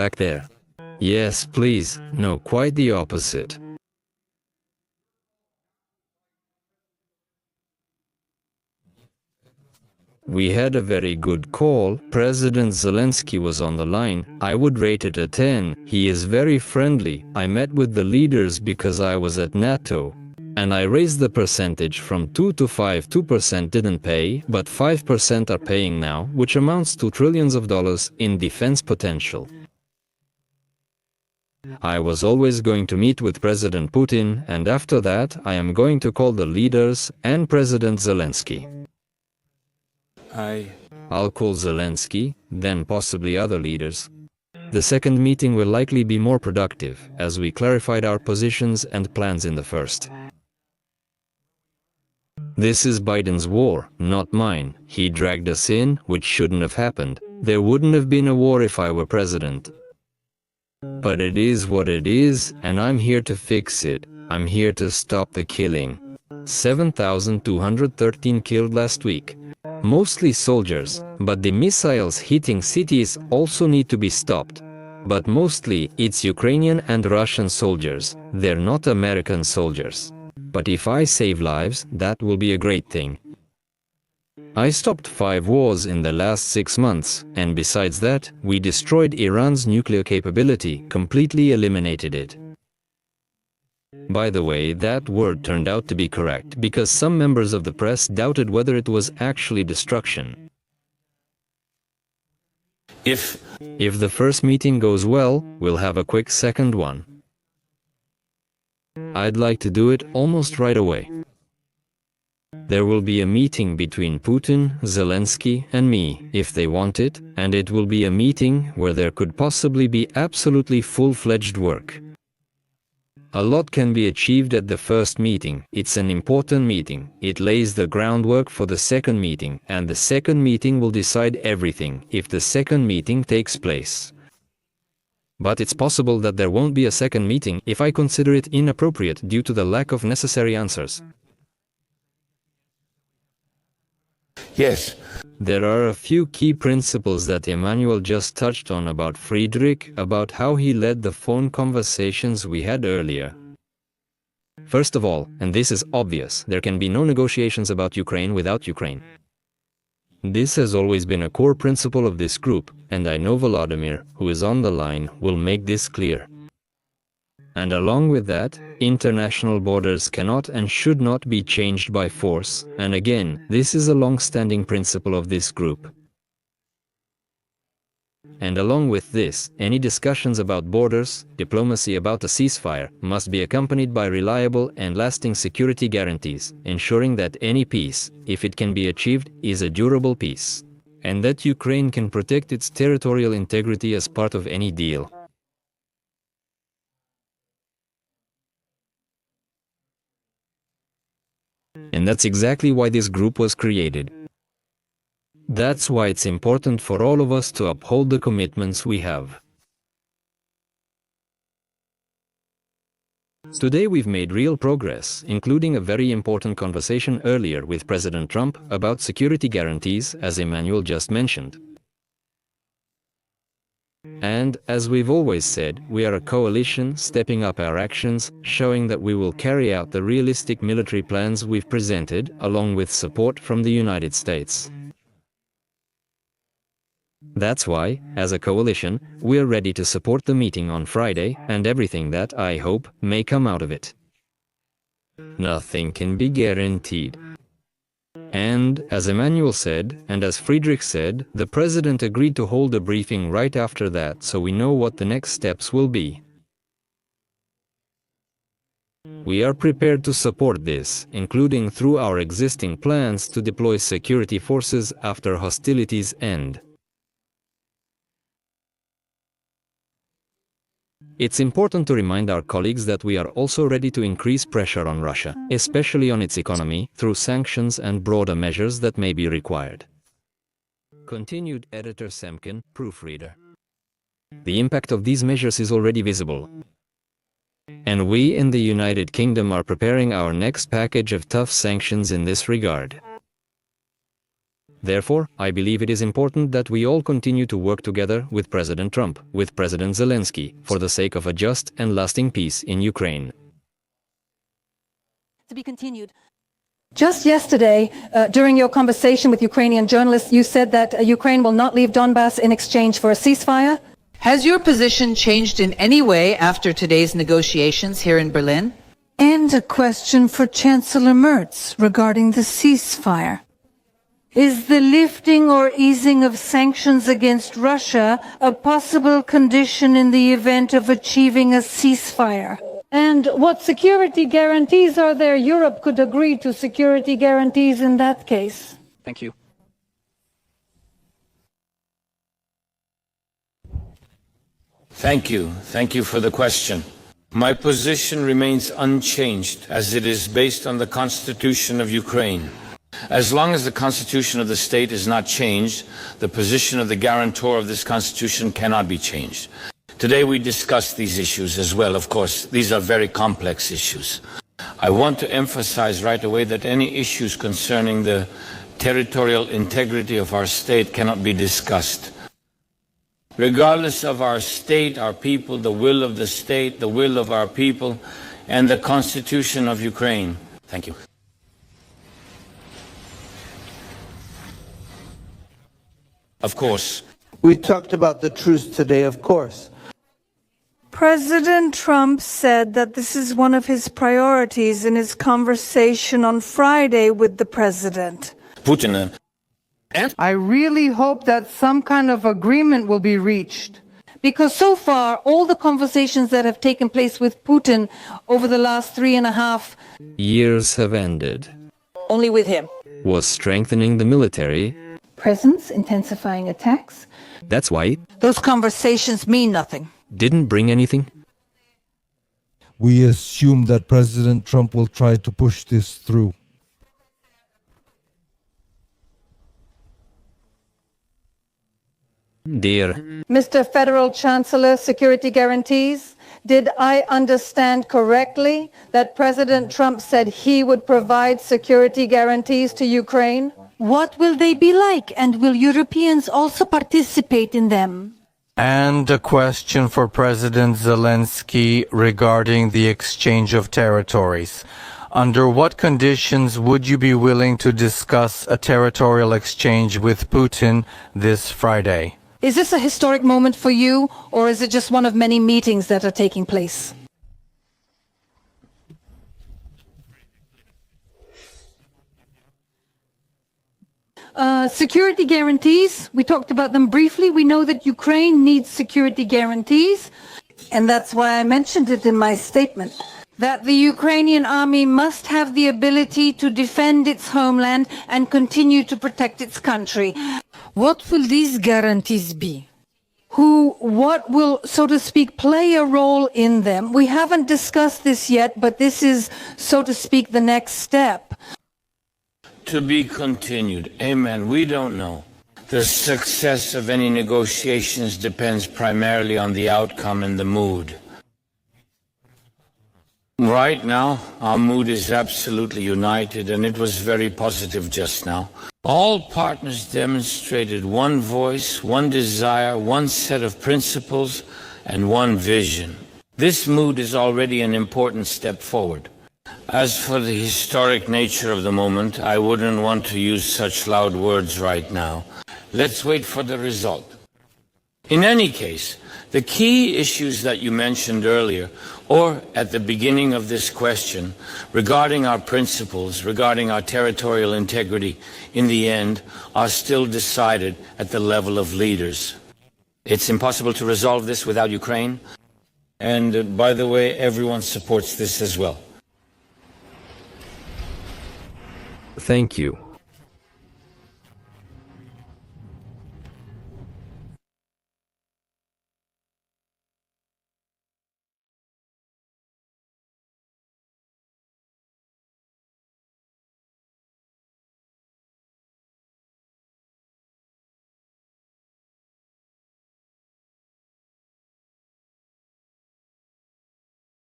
back there. Yes, please. No, quite the opposite. We had a very good call. President Zelensky was on the line. I would rate it a 10. He is very friendly. I met with the leaders because I was at NATO. And I raised the percentage from 2 to 5. 2% didn't pay, but 5% are paying now, which amounts to trillions of dollars in defense potential. I was always going to meet with President Putin, and after that I am going to call the leaders and President Zelensky. I'll call Zelensky, then possibly other leaders. The second meeting will likely be more productive, as we clarified our positions and plans in the first. This is Biden's war, not mine. He dragged us in, which shouldn't have happened. There wouldn't have been a war if I were president. But it is what it is, and I'm here to fix it. I'm here to stop the killing. 7,213 killed last week. Mostly soldiers, but the missiles hitting cities also need to be stopped. But mostly it's Ukrainian and Russian soldiers. They're not American soldiers. But if I save lives, that will be a great thing. I stopped 5 wars in the last 6 months, and besides that, we destroyed Iran's nuclear capability, completely eliminated it. By the way, that word turned out to be correct, because some members of the press doubted whether it was actually destruction. If the first meeting goes well, we'll have a quick second one. I'd like to do it almost right away. There will be a meeting between Putin, Zelensky, and me, if they want it, and it will be a meeting where there could possibly be absolutely full-fledged work. A lot can be achieved at the first meeting. It's an important meeting. It lays the groundwork for the second meeting, and the second meeting will decide everything, if the second meeting takes place. But it's possible that there won't be a second meeting if I consider it inappropriate due to the lack of necessary answers. Yes. There are a few key principles that Emmanuel just touched on about Friedrich, about how he led the phone conversations we had earlier. First of all, and this is obvious, there can be no negotiations about Ukraine without Ukraine. This has always been a core principle of this group, and I know Volodymyr, who is on the line, will make this clear. And along with that, international borders cannot and should not be changed by force, and again, this is a long-standing principle of this group. And along with this, any discussions about borders, diplomacy about a ceasefire, must be accompanied by reliable and lasting security guarantees, ensuring that any peace, if it can be achieved, is a durable peace, and that Ukraine can protect its territorial integrity as part of any deal. And that's exactly why this group was created. That's why it's important for all of us to uphold the commitments we have. Today we've made real progress, including a very important conversation earlier with President Trump about security guarantees, as Emmanuel just mentioned. And, as we've always said, we are a coalition, stepping up our actions, showing that we will carry out the realistic military plans we've presented, along with support from the United States. That's why, as a coalition, we're ready to support the meeting on Friday, and everything that, I hope, may come out of it. Nothing can be guaranteed. And, as Emmanuel said, and as Friedrich said, the President agreed to hold a briefing right after that, so we know what the next steps will be. We are prepared to support this, including through our existing plans to deploy security forces after hostilities end. It's important to remind our colleagues that we are also ready to increase pressure on Russia, especially on its economy, through sanctions and broader measures that may be required. Continued Editor Semkin, proofreader. The impact of these measures is already visible. And we in the United Kingdom are preparing our next package of tough sanctions in this regard. Therefore, I believe it is important that we all continue to work together with President Trump, with President Zelensky, for the sake of a just and lasting peace in Ukraine. To be continued. Just yesterday, during your conversation with Ukrainian journalists, you said that Ukraine will not leave Donbas in exchange for a ceasefire. Has your position changed in any way after today's negotiations here in Berlin? And a question for Chancellor Merz regarding the ceasefire. Is the lifting or easing of sanctions against Russia a possible condition in the event of achieving a ceasefire? And what security guarantees are there? Europe could agree to security guarantees in that case. Thank you. Thank you. Thank you for the question. My position remains unchanged, as it is based on the Constitution of Ukraine. As long as the Constitution of the state is not changed, the position of the guarantor of this Constitution cannot be changed. Today we discussed these issues as well, of course. These are very complex issues. I want to emphasize right away that any issues concerning the territorial integrity of our state cannot be discussed. Regardless of our state, our people, the will of the state, the will of our people, and the Constitution of Ukraine. Thank you. Of course. We talked about the truce today, of course. President Trump said that this is one of his priorities in his conversation on Friday with the president. Putin. I really hope that some kind of agreement will be reached. Because so far, all the conversations that have taken place with Putin over the last 3.5 years have ended. Only with him. Was strengthening the military. presence, intensifying attacks. That's why Those conversations mean nothing. didn't bring anything. We assume that President Trump will try to push this through. Dear Mr. Federal Chancellor, security guarantees. Did I understand correctly that President Trump said he would provide security guarantees to Ukraine? What will they be like, and will Europeans also participate in them? And a question for President Zelensky regarding the exchange of territories. Under what conditions would you be willing to discuss a territorial exchange with Putin this Friday? Is this a historic moment for you, or is it just one of many meetings that are taking place? Security guarantees, we talked about them briefly. We know that Ukraine needs security guarantees, and that's why I mentioned it in my statement, that the Ukrainian army must have the ability to defend its homeland and continue to protect its country. What will these guarantees be? What will, so to speak, play a role in them? We haven't discussed this yet, but this is, so to speak, the next step. To be continued. Amen. We don't know. The success of any negotiations depends primarily on the outcome and the mood. Right now, our mood is absolutely united, and it was very positive just now. All partners demonstrated one voice, one desire, one set of principles, and one vision. This mood is already an important step forward. As for the historic nature of the moment, I wouldn't want to use such loud words right now. Let's wait for the result. In any case, the key issues that you mentioned earlier, or at the beginning of this question, regarding our principles, regarding our territorial integrity, in the end, are still decided at the level of leaders. It's impossible to resolve this without Ukraine, and by the way, everyone supports this as well. Thank you.